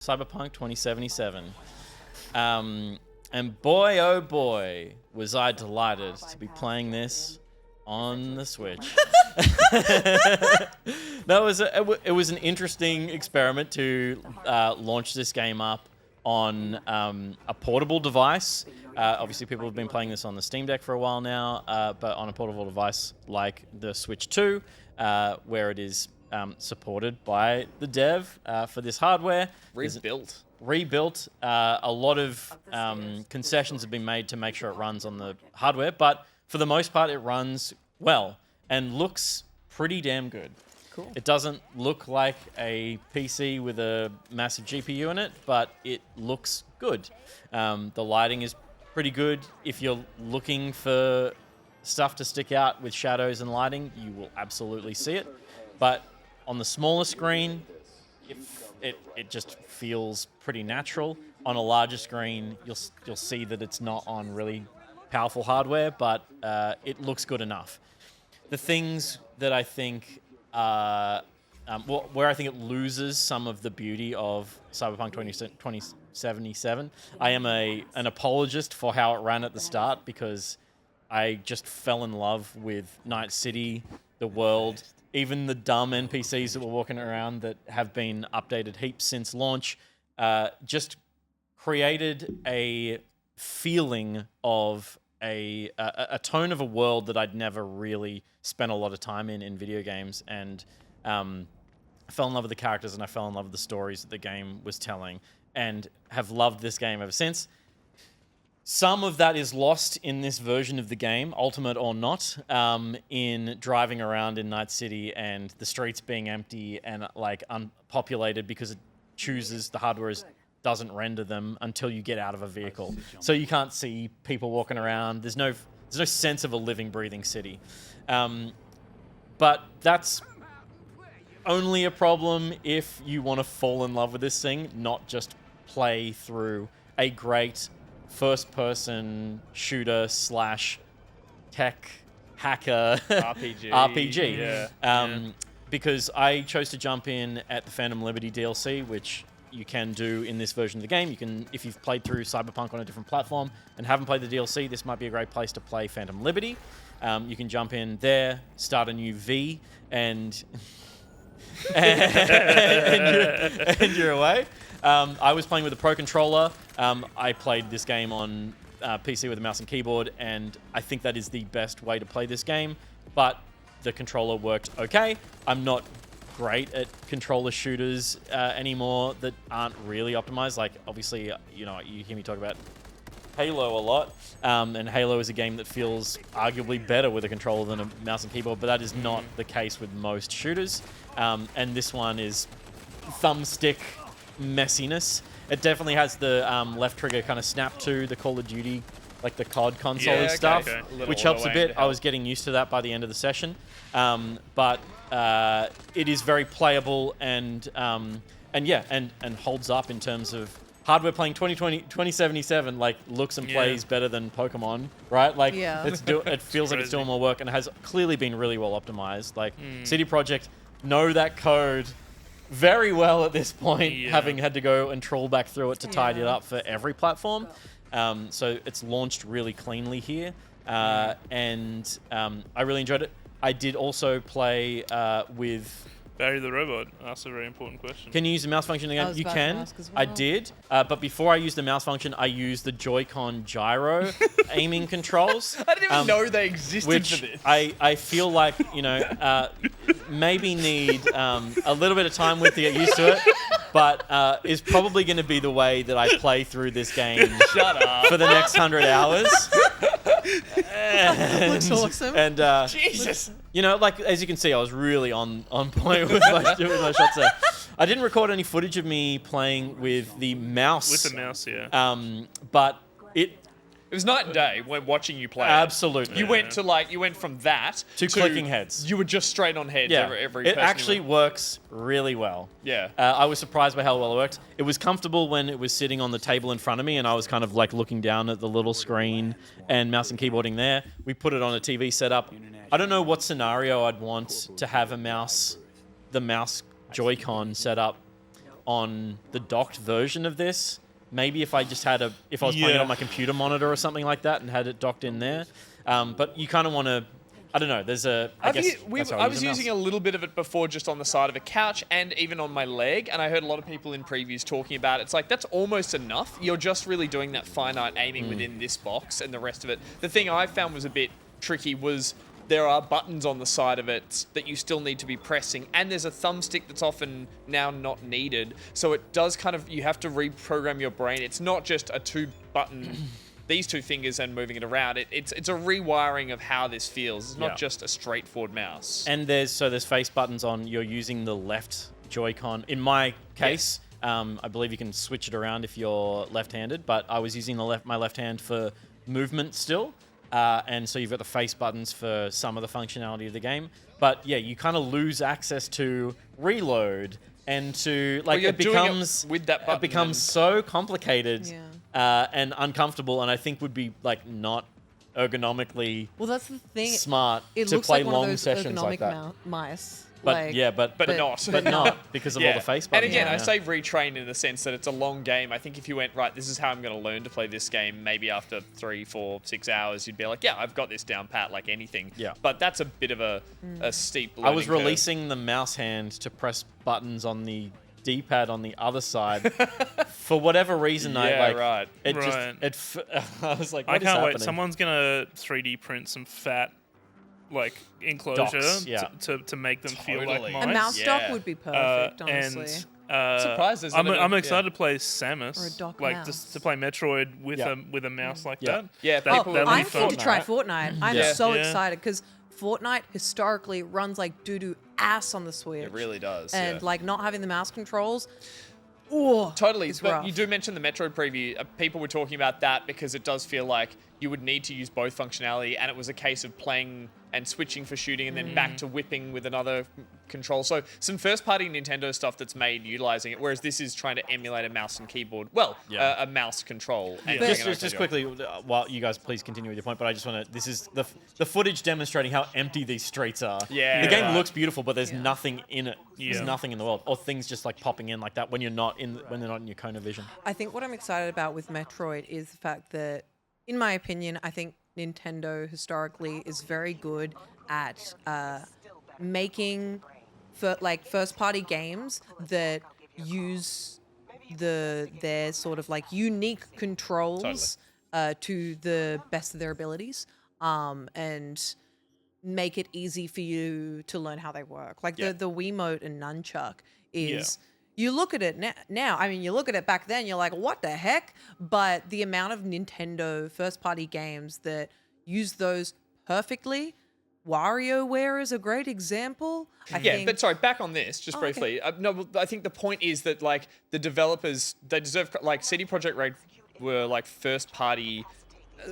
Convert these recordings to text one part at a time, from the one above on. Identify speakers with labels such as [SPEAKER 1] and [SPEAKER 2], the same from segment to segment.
[SPEAKER 1] Cyberpunk 2077. And boy, oh boy, was I delighted to be playing this on the Switch. It was an interesting experiment to launch this game up on a portable device. Obviously, people have been playing this on the Steam Deck for a while now, but on a portable device like the Switch 2, where it is supported by the dev for this hardware. Rebuilt. A lot of concessions have been made to make sure it runs on the hardware, but for the most part, it runs well and looks pretty damn good.
[SPEAKER 2] Cool.
[SPEAKER 1] It doesn't look like a PC with a massive GPU in it, but it looks good. The lighting is pretty good. If you're looking for stuff to stick out with shadows and lighting, you will absolutely see it. But on the smaller screen, it just feels pretty natural. On a larger screen, you'll see that it's not on really powerful hardware, but it looks good enough. The things that I think, where I think it loses some of the beauty of Cyberpunk 2077, I am an apologist for how it ran at the start, because I just fell in love with Night City, the world, even the dumb NPCs that were walking around that have been updated heaps since launch, just created a feeling of a tone of a world that I'd never really spent a lot of time in video games, and I fell in love with the characters and I fell in love with the stories that the game was telling, and have loved this game ever since. Some of that is lost in this version of the game, Ultimate or not, in driving around in Night City and the streets being empty and like unpopulated, because it chooses, the hardware doesn't render them until you get out of a vehicle. So you can't see people walking around. There's no sense of a living, breathing city. But that's only a problem if you want to fall in love with this thing, not just play through a great first-person shooter / tech hacker RPG. Because I chose to jump in at the Phantom Liberty DLC, which you can do in this version of the game. You can, if you've played through Cyberpunk on a different platform and haven't played the DLC, this might be a great place to play Phantom Liberty. You can jump in there, start a new V, and you're away. I was playing with a Pro Controller. I played this game on PC with a mouse and keyboard, and I think that is the best way to play this game, but the controller worked okay. I'm not great at controller shooters anymore that aren't really optimized. Like, obviously, you hear me talk about Halo a lot, and Halo is a game that feels arguably better with a controller than a mouse and keyboard, but that is not the case with most shooters. And this one is thumbstick messiness. It definitely has the left trigger kind of snap to the Call of Duty, like the COD console stuff, which helps a bit. I was getting used to that by the end of the session. But it is very playable and holds up in terms of hardware. Playing 2077 like looks and plays better than Pokemon, right? Like it feels like it's doing more work, and it has clearly been really well optimized. Like CD Projekt know that code very well at this point, having had to go and troll back through it to tidy it up for every platform. So it's launched really cleanly here, and I really enjoyed it. I did also play with...
[SPEAKER 3] Barry the Robot asked a very important question.
[SPEAKER 1] Can you use the mouse function again? You can. I did. But before I used the mouse function, I used the Joy-Con Gyro aiming controls.
[SPEAKER 2] I didn't even know they existed for this.
[SPEAKER 1] I feel like, maybe need a little bit of time with to get used to it, but is probably going to be the way that I play through this game for the next 100 hours.
[SPEAKER 4] Looks awesome.
[SPEAKER 1] And
[SPEAKER 2] Jesus.
[SPEAKER 1] Like, as you can see, I was really on point with my shots there. I didn't record any footage of me playing with the mouse.
[SPEAKER 3] With the mouse, yeah.
[SPEAKER 1] But it
[SPEAKER 2] was night and day when watching you play.
[SPEAKER 1] Absolutely.
[SPEAKER 2] You went from that
[SPEAKER 1] to clicking heads.
[SPEAKER 2] You were just straight on heads every
[SPEAKER 1] It actually works really well.
[SPEAKER 2] Yeah.
[SPEAKER 1] I was surprised by how well it worked. It was comfortable when it was sitting on the table in front of me and I was kind of like looking down at the little screen and mouse and keyboarding there. We put it on a TV setup. I don't know what scenario I'd want to have the mouse Joy-Con set up on the docked version of this. Maybe if I just had if I was playing it on my computer monitor or something like that and had it docked in there. But you kind of want to, I don't know, there's a, I
[SPEAKER 2] was using a little bit of it before just on the side of a couch and even on my leg, and I heard a lot of people in previews talking about it. It's like, that's almost enough. You're just really doing that finite aiming within this box, and the rest of it. The thing I found was a bit tricky was there are buttons on the side of it that you still need to be pressing, and there's a thumbstick that's often now not needed. So it does kind of, you have to reprogram your brain. It's not just a 2-button, these 2 fingers and moving it around. It's a rewiring of how this feels. It's not just a straightforward mouse.
[SPEAKER 1] And there's face buttons on, you're using the left Joy-Con. In my case, I believe you can switch it around if you're left-handed, but I was using my left hand for movement still. And so you've got the face buttons for some of the functionality of the game. But yeah, you kind of lose access to reload and to, like,
[SPEAKER 2] it
[SPEAKER 1] becomes
[SPEAKER 2] with that button,
[SPEAKER 1] it becomes so complicated and uncomfortable, and I think would be like not ergonomically
[SPEAKER 4] that's the thing.
[SPEAKER 1] Smart
[SPEAKER 4] it
[SPEAKER 1] to
[SPEAKER 4] looks
[SPEAKER 1] play
[SPEAKER 4] like
[SPEAKER 1] long
[SPEAKER 4] one of those
[SPEAKER 1] sessions
[SPEAKER 4] ergonomic
[SPEAKER 1] like that.
[SPEAKER 4] Mice.
[SPEAKER 1] But not because of all the face buttons.
[SPEAKER 2] And again, I say retrain in the sense that it's a long game. I think if you went, right, this is how I'm going to learn to play this game, maybe after 3, 4, 6 hours, you'd be like, yeah, I've got this down pat like anything.
[SPEAKER 1] Yeah.
[SPEAKER 2] But that's a bit of a steep learning
[SPEAKER 1] I was
[SPEAKER 2] curve.
[SPEAKER 1] releasing the mouse hand to press buttons on the D-pad on the other side. For whatever reason, I was like,
[SPEAKER 3] I
[SPEAKER 1] what is
[SPEAKER 3] can't wait.
[SPEAKER 1] happening?
[SPEAKER 3] Someone's going to 3D print some fat enclosure
[SPEAKER 1] Docks,
[SPEAKER 3] to make them feel like
[SPEAKER 2] Totally.
[SPEAKER 3] mice.
[SPEAKER 4] A mouse dock would be perfect, honestly.
[SPEAKER 2] Surprised there's
[SPEAKER 3] I'm excited to play Samus,
[SPEAKER 4] Or a dock
[SPEAKER 3] like
[SPEAKER 4] mouse.
[SPEAKER 3] just to play Metroid with a mouse like that.
[SPEAKER 2] Yeah,
[SPEAKER 3] That'd
[SPEAKER 4] I'm
[SPEAKER 3] be
[SPEAKER 4] keen to
[SPEAKER 3] fun.
[SPEAKER 4] try Fortnite. I'm
[SPEAKER 2] Yeah.
[SPEAKER 4] so
[SPEAKER 3] Yeah.
[SPEAKER 4] excited because Fortnite historically runs like doo-doo ass on the Switch.
[SPEAKER 2] it really does.
[SPEAKER 4] And
[SPEAKER 2] yeah.
[SPEAKER 4] like not having the mouse controls,
[SPEAKER 2] Totally,
[SPEAKER 4] it's
[SPEAKER 2] but
[SPEAKER 4] rough.
[SPEAKER 2] you do mention the Metroid preview. People were talking about that because it does feel like you would need to use both functionality, and it was a case of playing and switching for shooting and then back to whipping with another control. So some first-party Nintendo stuff that's made utilizing it, whereas this is trying to emulate a mouse and keyboard. Well, a mouse control. And doing an okay
[SPEAKER 1] Just
[SPEAKER 2] job.
[SPEAKER 1] quickly, while you guys please continue with your point, but I just want to, this is the footage demonstrating how empty these streets are.
[SPEAKER 2] Yeah.
[SPEAKER 1] The game
[SPEAKER 2] Right.
[SPEAKER 1] looks beautiful, but there's nothing in it. There's
[SPEAKER 3] Yeah.
[SPEAKER 1] nothing in the world. Or things just like popping in like that when they're not in your Kona vision.
[SPEAKER 4] I think what I'm excited about with Metroid is the fact that, in my opinion, I think Nintendo historically is very good at making first-party games that use their sort of like unique controls to the best of their abilities, and make it easy for you to learn how they work. Like the Wiimote and Nunchuck is. You look at it now, I mean, you look at it back then, you're like, what the heck? But the amount of Nintendo first-party games that use those perfectly, WarioWare is a great example. I think,
[SPEAKER 2] but sorry, back on this, just briefly. No, I think the point is that, like, the developers, they deserve, like, CD Projekt Red were, like, first-party.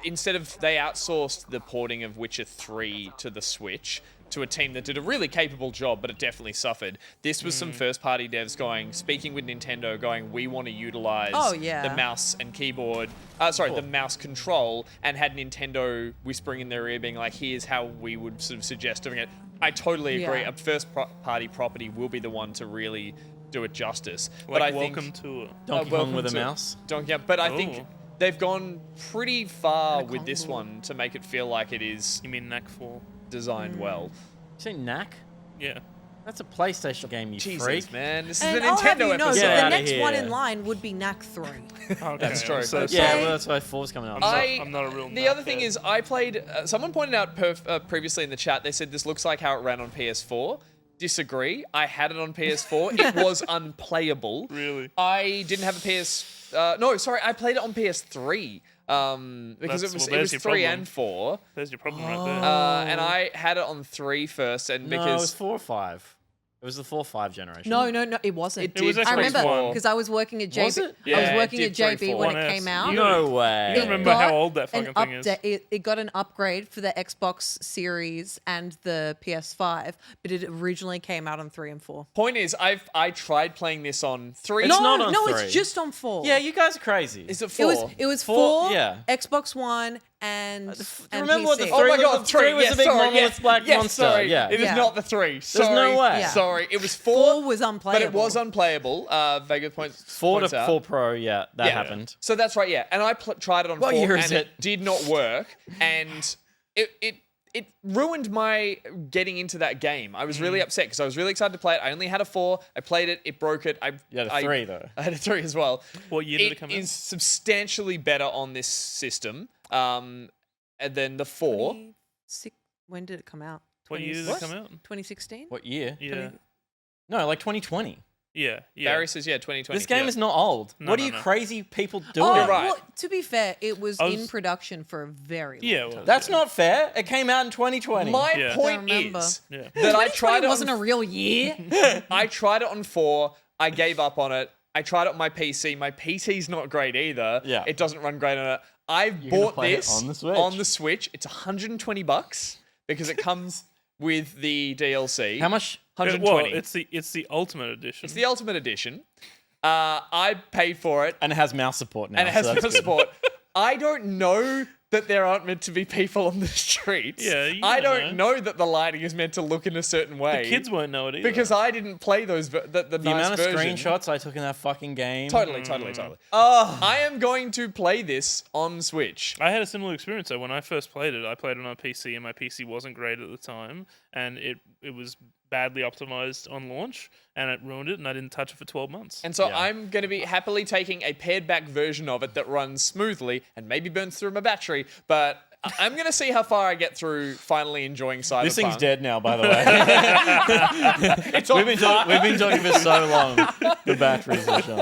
[SPEAKER 2] Instead of, they outsourced the porting of Witcher 3 to the Switch to a team that did a really capable job, but it definitely suffered. This was some first-party devs speaking with Nintendo, going, we want to utilize the mouse and keyboard, the mouse control, and had Nintendo whispering in their ear, being like, here's how we would sort of suggest doing it. I totally agree.
[SPEAKER 4] Yeah.
[SPEAKER 2] A first-party property will be the one to really do it justice.
[SPEAKER 3] Like
[SPEAKER 2] but I
[SPEAKER 3] Welcome
[SPEAKER 2] think,
[SPEAKER 3] to
[SPEAKER 1] Donkey Kong with a mouse.
[SPEAKER 2] but I think
[SPEAKER 3] Oh.
[SPEAKER 2] they've gone pretty far
[SPEAKER 4] And a
[SPEAKER 2] with this
[SPEAKER 4] Kong
[SPEAKER 2] one to make it feel like it is
[SPEAKER 3] You mean Knack 4?
[SPEAKER 2] designed well.
[SPEAKER 1] You say Knack?
[SPEAKER 3] Yeah.
[SPEAKER 1] That's a PlayStation game, you
[SPEAKER 2] Jesus,
[SPEAKER 1] freak.
[SPEAKER 2] man. This is
[SPEAKER 4] and
[SPEAKER 2] the
[SPEAKER 4] I'll have
[SPEAKER 2] Nintendo
[SPEAKER 4] you know,
[SPEAKER 2] episode.
[SPEAKER 1] Get
[SPEAKER 4] the
[SPEAKER 1] outta
[SPEAKER 4] next one
[SPEAKER 1] here.
[SPEAKER 4] in line would be Knack 3.
[SPEAKER 3] Okay,
[SPEAKER 2] That's true.
[SPEAKER 3] So
[SPEAKER 4] Okay.
[SPEAKER 1] Yeah, well, that's why 4's coming out.
[SPEAKER 3] I'm not a real
[SPEAKER 2] The
[SPEAKER 3] Knack
[SPEAKER 2] other thing
[SPEAKER 3] head.
[SPEAKER 2] is, I played. Someone pointed out previously in the chat. They said this looks like how it ran on PS4. Disagree. I had it on PS4. It was unplayable.
[SPEAKER 3] Really?
[SPEAKER 2] I didn't have a PS. No, sorry. I played it on PS3. Because it was
[SPEAKER 3] there's
[SPEAKER 2] 3
[SPEAKER 3] your problem.
[SPEAKER 2] and 4.
[SPEAKER 3] There's your problem right there.
[SPEAKER 2] And I had it on 3 first, and
[SPEAKER 1] No, it was
[SPEAKER 2] because
[SPEAKER 1] 4 or 5. It was the 4-5 generation.
[SPEAKER 4] No, it wasn't.
[SPEAKER 2] It was
[SPEAKER 4] I
[SPEAKER 3] Xbox
[SPEAKER 4] remember
[SPEAKER 3] One.
[SPEAKER 4] because I was working at JB.
[SPEAKER 1] Was it?
[SPEAKER 4] I
[SPEAKER 2] Yeah,
[SPEAKER 4] was
[SPEAKER 2] it
[SPEAKER 4] working
[SPEAKER 2] did
[SPEAKER 4] at JB
[SPEAKER 2] 3,
[SPEAKER 4] when
[SPEAKER 3] 4.
[SPEAKER 4] it came out.
[SPEAKER 1] No way.
[SPEAKER 3] You remember
[SPEAKER 4] got
[SPEAKER 3] how old that
[SPEAKER 4] an
[SPEAKER 3] fucking thing is?
[SPEAKER 4] It got an upgrade for the Xbox Series and the PS5, but it originally came out on 3 and 4.
[SPEAKER 2] point is, I tried playing this on 3.
[SPEAKER 1] It's
[SPEAKER 4] No,
[SPEAKER 1] not on
[SPEAKER 4] no,
[SPEAKER 1] 3.
[SPEAKER 4] it's just on 4.
[SPEAKER 1] Yeah, you guys are crazy.
[SPEAKER 2] Is it 4?
[SPEAKER 4] It was
[SPEAKER 1] Four,
[SPEAKER 4] 4,
[SPEAKER 1] yeah.
[SPEAKER 4] Xbox One, and
[SPEAKER 1] Remember what the
[SPEAKER 4] PC.
[SPEAKER 1] three
[SPEAKER 2] Oh my God,
[SPEAKER 1] was? The three was a big monolith black
[SPEAKER 2] yes,
[SPEAKER 1] monster.
[SPEAKER 2] Sorry.
[SPEAKER 1] Yeah.
[SPEAKER 2] It is
[SPEAKER 4] Yeah.
[SPEAKER 2] not the 3. Sorry.
[SPEAKER 1] no way.
[SPEAKER 4] Yeah.
[SPEAKER 2] Sorry. It was
[SPEAKER 4] 4
[SPEAKER 2] 4.
[SPEAKER 4] was
[SPEAKER 2] But
[SPEAKER 4] unplayable.
[SPEAKER 2] it was unplayable. Vega points.
[SPEAKER 1] 4
[SPEAKER 2] points
[SPEAKER 1] to
[SPEAKER 2] out.
[SPEAKER 1] 4 Pro, yeah, that happened.
[SPEAKER 2] So that's right, yeah. And I tried it on
[SPEAKER 1] What
[SPEAKER 2] 4
[SPEAKER 1] year
[SPEAKER 2] and
[SPEAKER 1] is
[SPEAKER 2] it
[SPEAKER 1] it?
[SPEAKER 2] did not work. And it ruined my getting into that game. I was really upset because I was really excited to play it. I only had a 4. I played it. It broke it.
[SPEAKER 1] You had a 3 though.
[SPEAKER 2] I had a 3 as well.
[SPEAKER 3] What year did it come out?
[SPEAKER 2] It is substantially better on this system than the 4.
[SPEAKER 4] When did it come out?
[SPEAKER 3] What year did it come out?
[SPEAKER 4] 2016?
[SPEAKER 1] What year?
[SPEAKER 3] Yeah.
[SPEAKER 1] No, like 2020.
[SPEAKER 3] Yeah. Yeah.
[SPEAKER 2] Barry says, yeah, 2020.
[SPEAKER 1] This game
[SPEAKER 2] Yeah.
[SPEAKER 1] is not old.
[SPEAKER 3] No,
[SPEAKER 1] what
[SPEAKER 3] no,
[SPEAKER 1] are you
[SPEAKER 3] no.
[SPEAKER 1] crazy people doing?
[SPEAKER 4] Oh,
[SPEAKER 2] You're right.
[SPEAKER 4] well, to be fair, it was
[SPEAKER 3] I
[SPEAKER 4] in
[SPEAKER 3] was-
[SPEAKER 4] production for a very long
[SPEAKER 3] Yeah.
[SPEAKER 4] time.
[SPEAKER 3] Well,
[SPEAKER 1] That's not fair. It came out in 2020.
[SPEAKER 2] My
[SPEAKER 3] Yeah.
[SPEAKER 2] point
[SPEAKER 4] Don't remember.
[SPEAKER 2] is
[SPEAKER 3] Yeah.
[SPEAKER 2] that I tried it
[SPEAKER 4] It wasn't
[SPEAKER 2] on
[SPEAKER 4] a real year.
[SPEAKER 2] I tried it on 4. I gave up on it. I tried it on my PC. My PC's not great either.
[SPEAKER 1] Yeah.
[SPEAKER 2] It doesn't run great on it. I
[SPEAKER 1] gonna
[SPEAKER 2] bought
[SPEAKER 1] play it
[SPEAKER 2] this
[SPEAKER 1] on the Switch.
[SPEAKER 2] on the Switch. It's $120 because it comes with the DLC.
[SPEAKER 1] How much?
[SPEAKER 2] 120.
[SPEAKER 3] Well, it's the ultimate edition.
[SPEAKER 2] It's the Ultimate Edition. I paid for it,
[SPEAKER 1] And it has mouse support now.
[SPEAKER 2] and it has
[SPEAKER 1] so
[SPEAKER 2] no
[SPEAKER 1] that's good.
[SPEAKER 2] support. I don't know that there aren't meant to be people on the streets.
[SPEAKER 3] Yeah, you
[SPEAKER 2] I
[SPEAKER 3] don't
[SPEAKER 2] don't know that the lighting is meant to look in a certain way.
[SPEAKER 3] The kids won't know it either.
[SPEAKER 2] because I didn't play those the
[SPEAKER 1] The
[SPEAKER 2] nice
[SPEAKER 1] amount of
[SPEAKER 2] version.
[SPEAKER 1] screenshots I took in that fucking game.
[SPEAKER 2] Totally.
[SPEAKER 1] Oh.
[SPEAKER 2] I am going to play this on Switch.
[SPEAKER 3] I had a similar experience though. When I first played it, I played it on a PC, and my PC wasn't great at the time, and it was badly optimized on launch, and it ruined it, and I didn't touch it for 12 months.
[SPEAKER 2] And so
[SPEAKER 1] Yeah.
[SPEAKER 2] I'm going to be happily taking a pared back version of it that runs smoothly and maybe burns through my battery, but I'm going to see how far I get through finally enjoying Cyberpunk.
[SPEAKER 1] This thing's dead now, by the way.
[SPEAKER 2] It's on
[SPEAKER 1] we've been talking for so long. The batteries are shot.